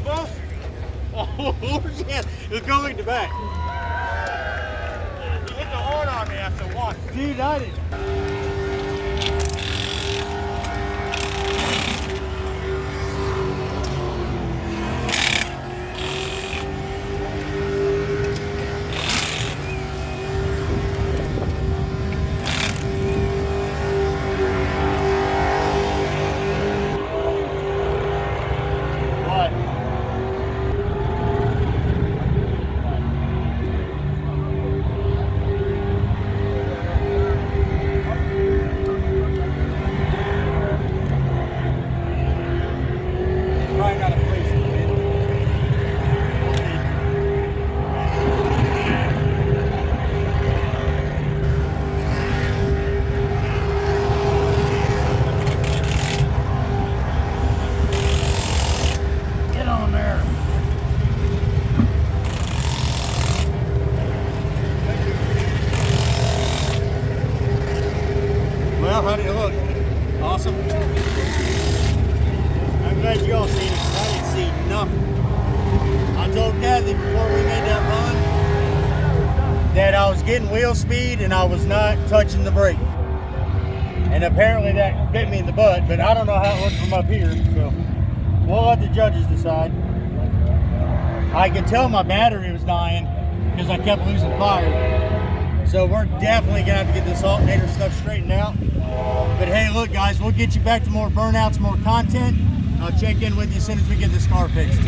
both? Oh, shit. It was going to the back. You hit the horn on me after one. Dude, I didn't. Well, how did it look? Awesome. I'm glad you all seen it. I didn't see nothing. I told Kathy before we made that run that I was getting wheel speed and I was not touching the brake. And apparently that bit me in the butt, but I don't know how it looked from up here, so we'll let the judges decide. I could tell my battery was dying because I kept losing fire. So we're definitely gonna have to get this alternator stuff straightened out. But hey, look guys, we'll get you back to more burnouts, more content. I'll check in with you as soon as we get this car fixed.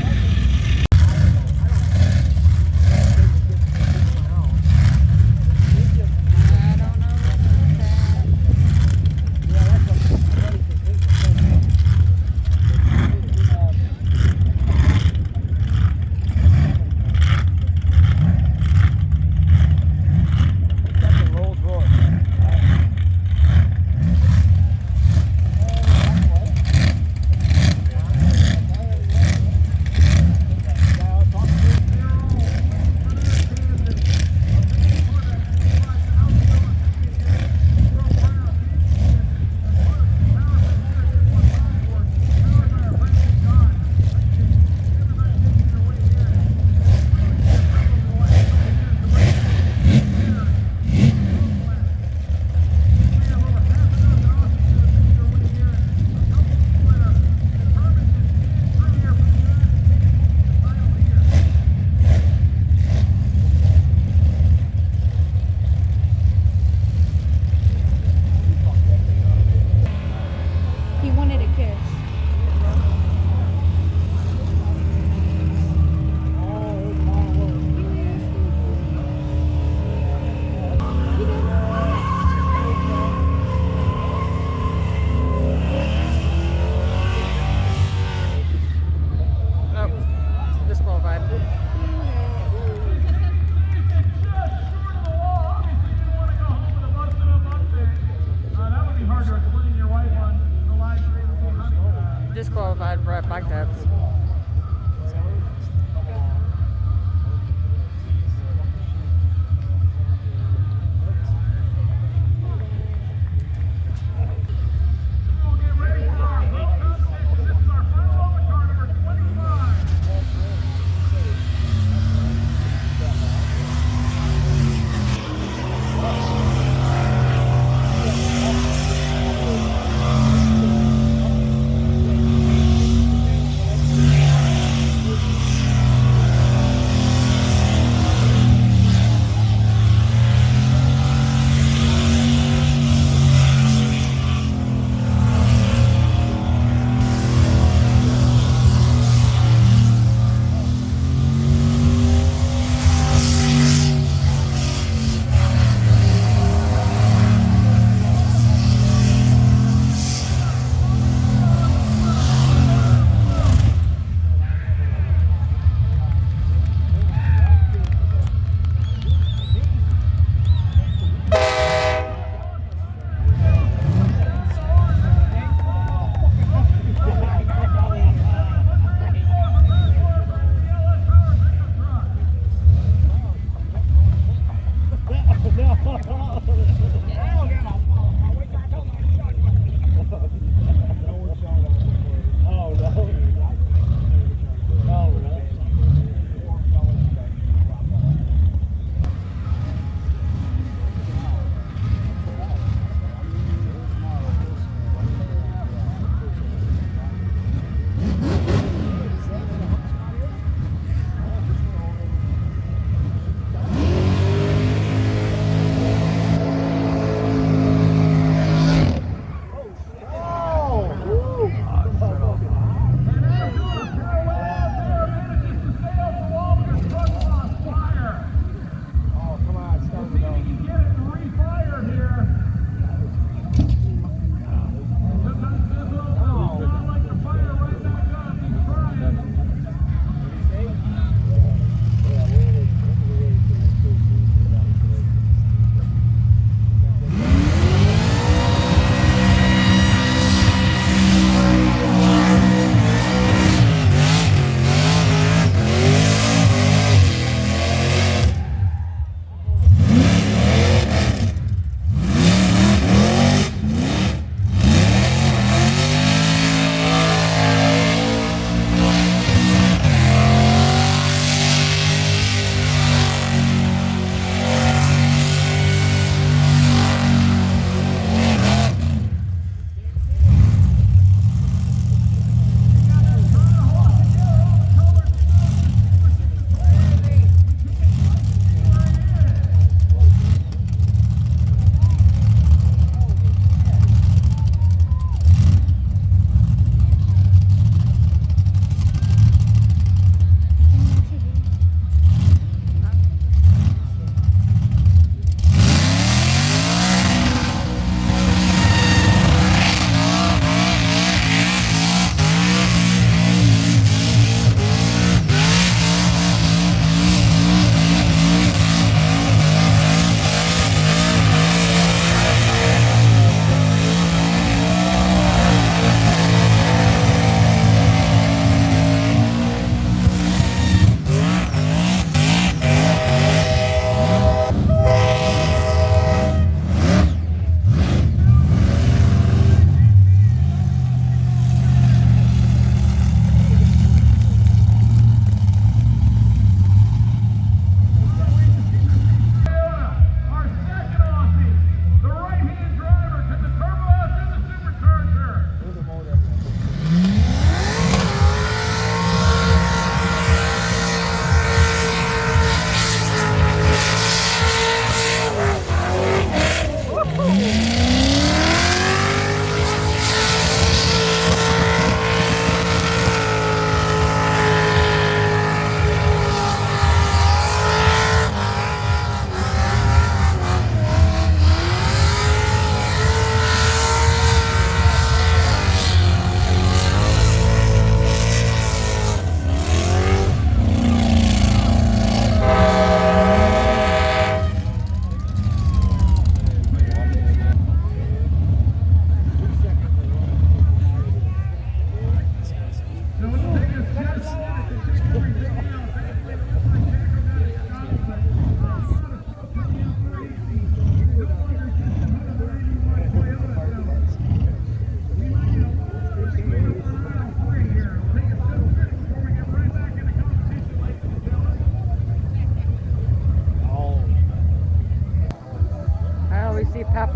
Disqualified for bike taps.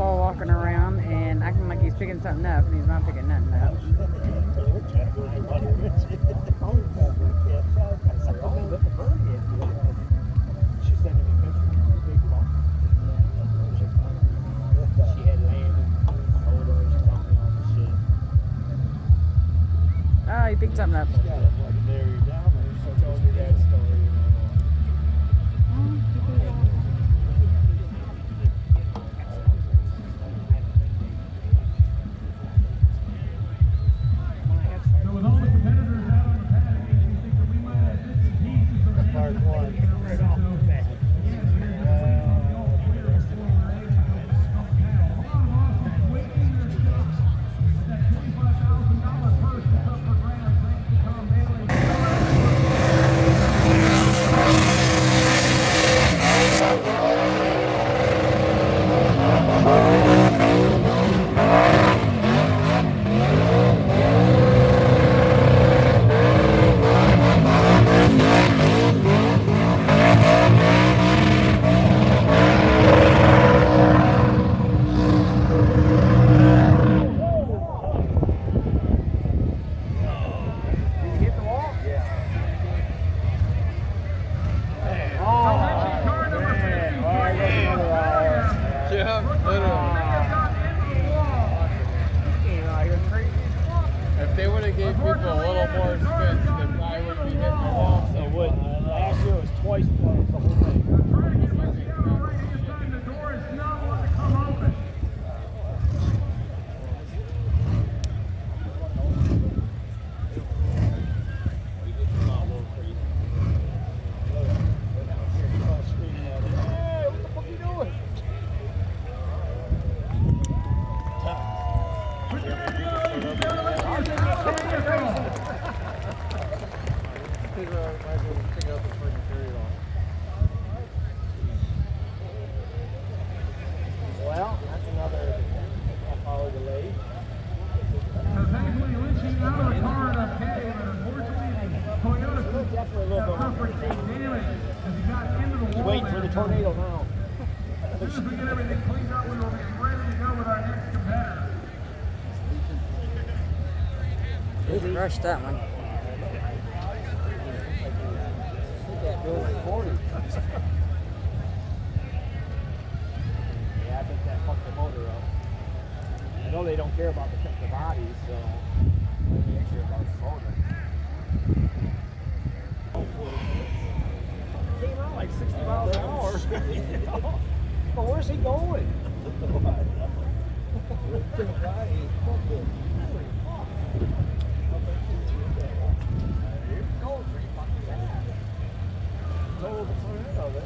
Paul walking around and acting like he's picking something up, and he's not picking nothing up. Oh, he picked something up. If they would have gave people a little more spins, then I would be hitting the wall. It would. Last year it was twice the whole thing. Well, that's another half-hour delay. Definitely a little bit more. He's waiting for the tornado now. As soon as we get everything cleaned up, we will be ready to go with our next competitor. He rushed that one. Yeah, I think that fucked the motor up. I know they don't care about the bodies, so they care about the motor. Came out like 60 miles an hour. But where's he going? Total the front end of it.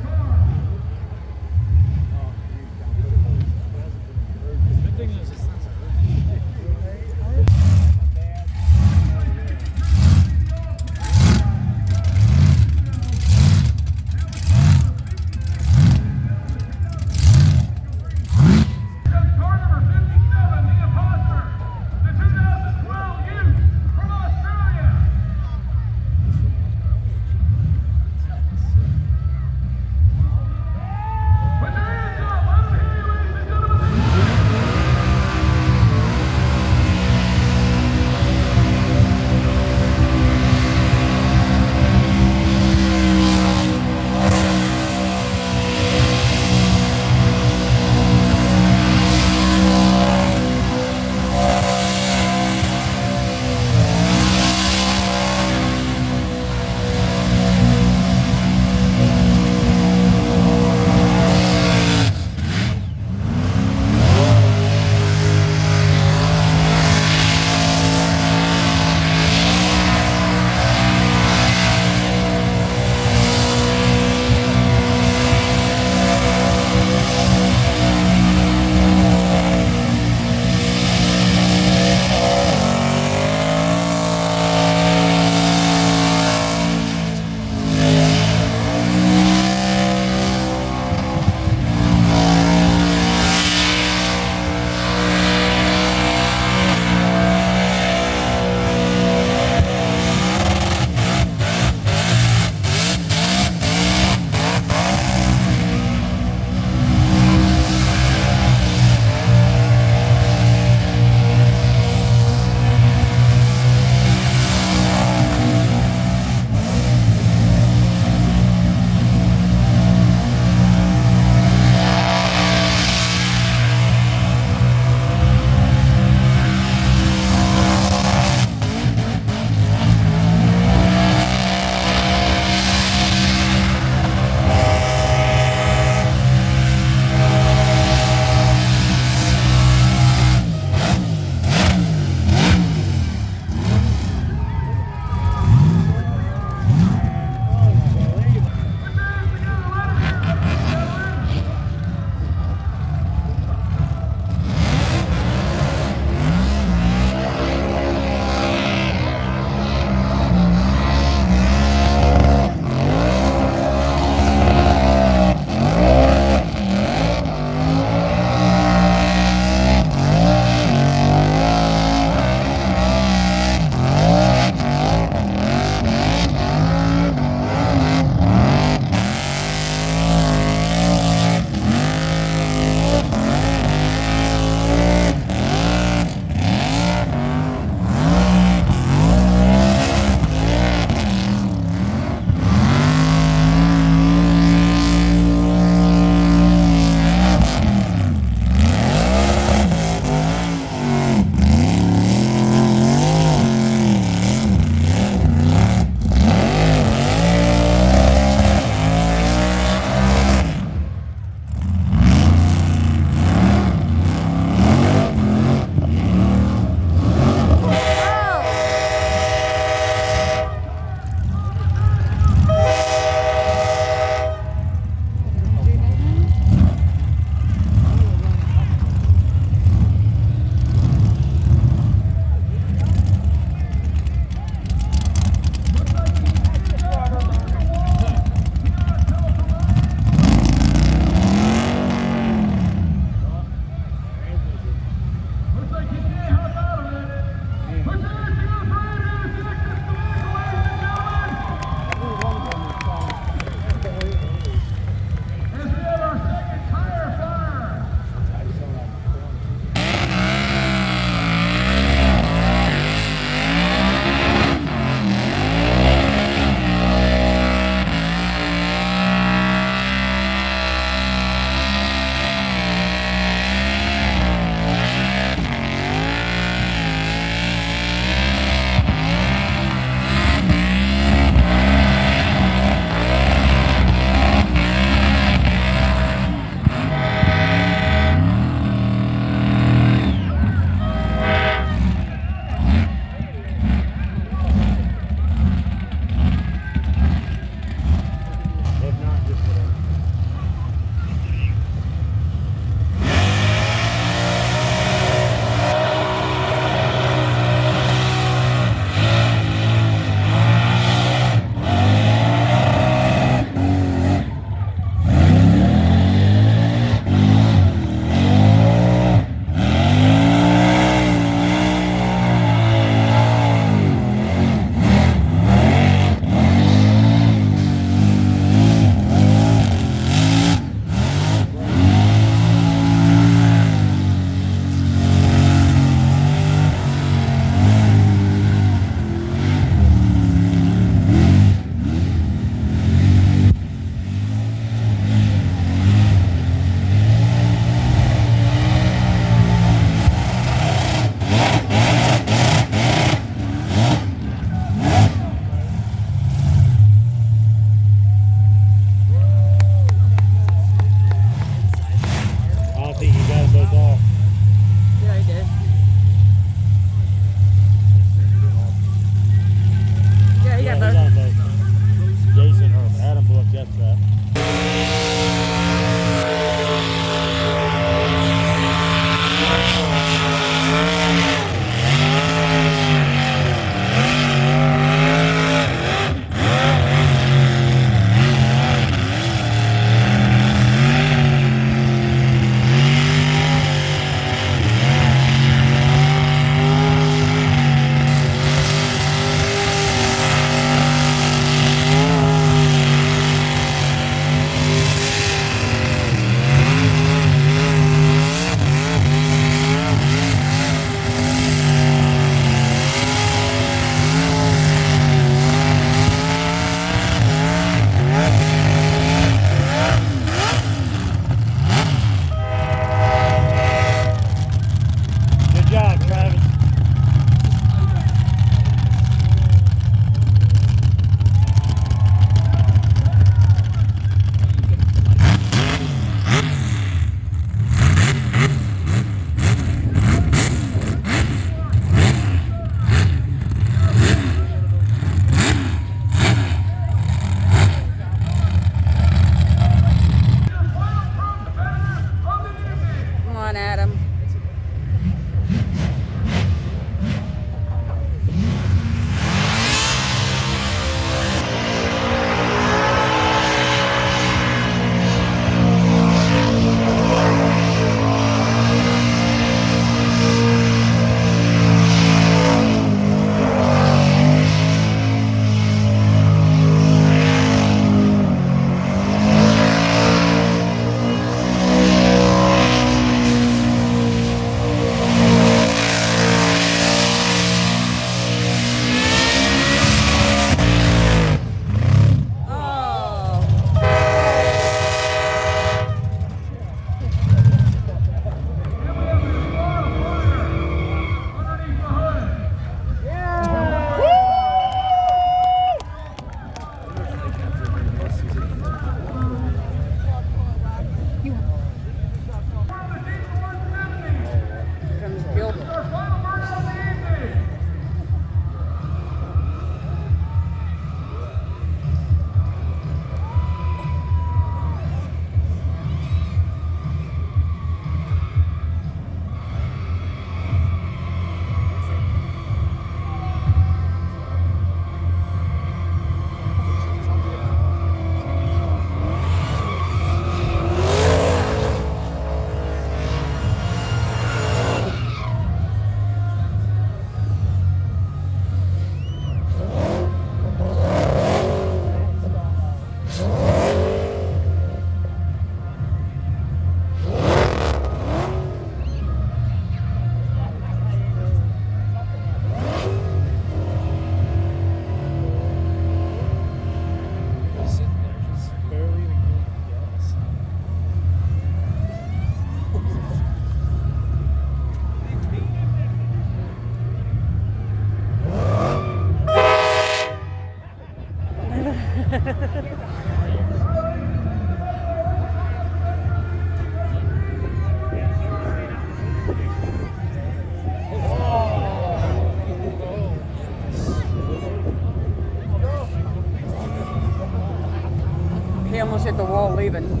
He almost hit the wall leaving.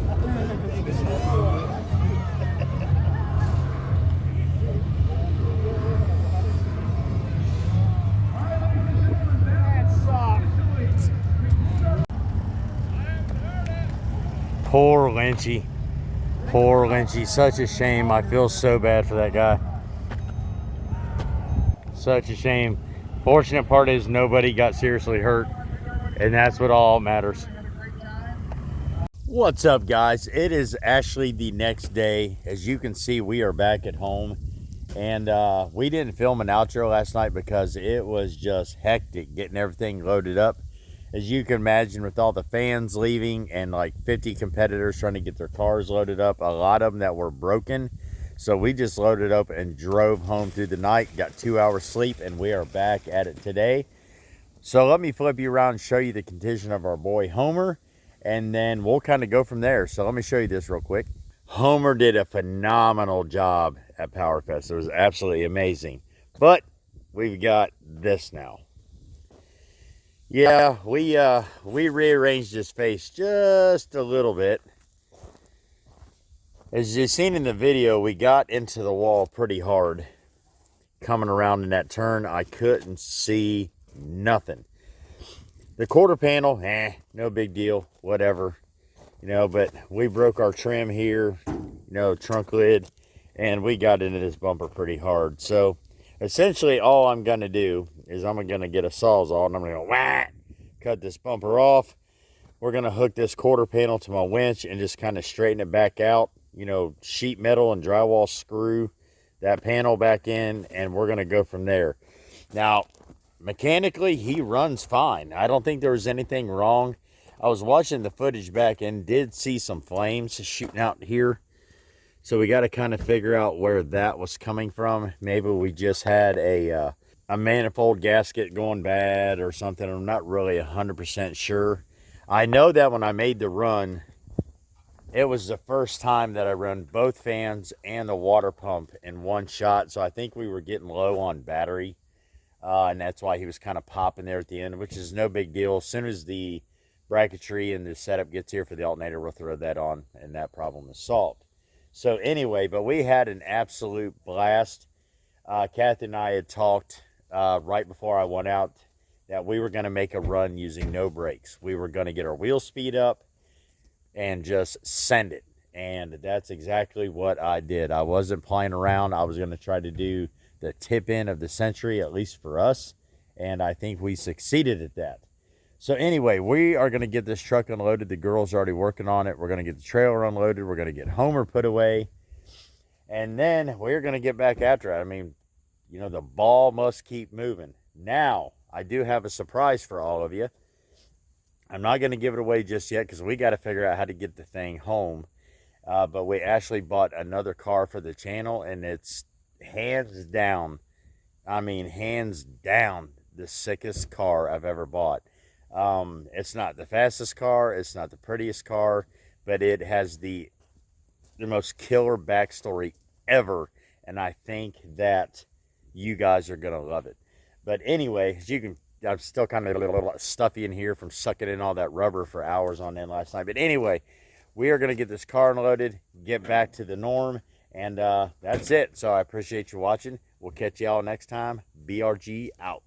Poor Lynchy. Poor Lynchy. Such a shame. I feel so bad for that guy. Such a shame. Fortunate part is nobody got seriously hurt, and that's what all matters. What's up, guys? It is actually the next day. As you can see, we are back at home, and we didn't film an outro last night because it was just hectic getting everything loaded up. As you can imagine, with all the fans leaving and like 50 competitors trying to get their cars loaded up, a lot of them that were broken. So we just loaded up and drove home through the night, got 2 hours sleep, and we are back at it today. So let me flip you around and show you the condition of our boy Homer, and then we'll kind of go from there. So let me show you this real quick. Homer did a phenomenal job at Powerfest. It was absolutely amazing. But we've got this now. Yeah, we rearranged his face just a little bit. As you've seen in the video, we got into the wall pretty hard. Coming around in that turn, I couldn't see nothing. The quarter panel, no big deal, whatever. You know, but we broke our trim here, you know, trunk lid, and we got into this bumper pretty hard. So essentially all I'm going to do is I'm going to get a Sawzall and I'm going to go cut this bumper off. We're going to hook this quarter panel to my winch and just kind of straighten it back out. You know, sheet metal and drywall screw that panel back in, and we're going to go from there. Now, mechanically, he runs fine. I don't think there was anything wrong. I was watching the footage back and did see some flames shooting out here. So we got to kind of figure out where that was coming from. Maybe we just had a manifold gasket going bad or something. I'm not really 100% sure. I know that when I made the run, it was the first time that I run both fans and the water pump in one shot. So I think we were getting low on battery. And that's why he was kind of popping there at the end, which is no big deal. As soon as the bracketry and the setup gets here for the alternator, we'll throw that on and that problem is solved. So anyway, but we had an absolute blast. Kathy and I had talked right before I went out that we were going to make a run using no brakes. We were going to get our wheel speed up and just send it. And that's exactly what I did. I wasn't playing around. I was going to try to do the tip end of the century, at least for us. And I think we succeeded at that. So anyway, we are going to get this truck unloaded. The girls are already working on it. We're going to get the trailer unloaded. We're going to get Homer put away. And then we're going to get back after it. I mean, you know, the ball must keep moving. Now, I do have a surprise for all of you. I'm not going to give it away just yet because we got to figure out how to get the thing home. But we actually bought another car for the channel, and it's hands down, I mean, hands down, the sickest car I've ever bought. It's not the fastest car. It's not the prettiest car, but it has the most killer backstory ever. And I think that you guys are going to love it. But anyway, as you can, I'm still kind of a little stuffy in here from sucking in all that rubber for hours on end last night. But anyway, we are going to get this car unloaded, get back to the norm, and that's it. So I appreciate you watching. We'll catch y'all next time. BRG out.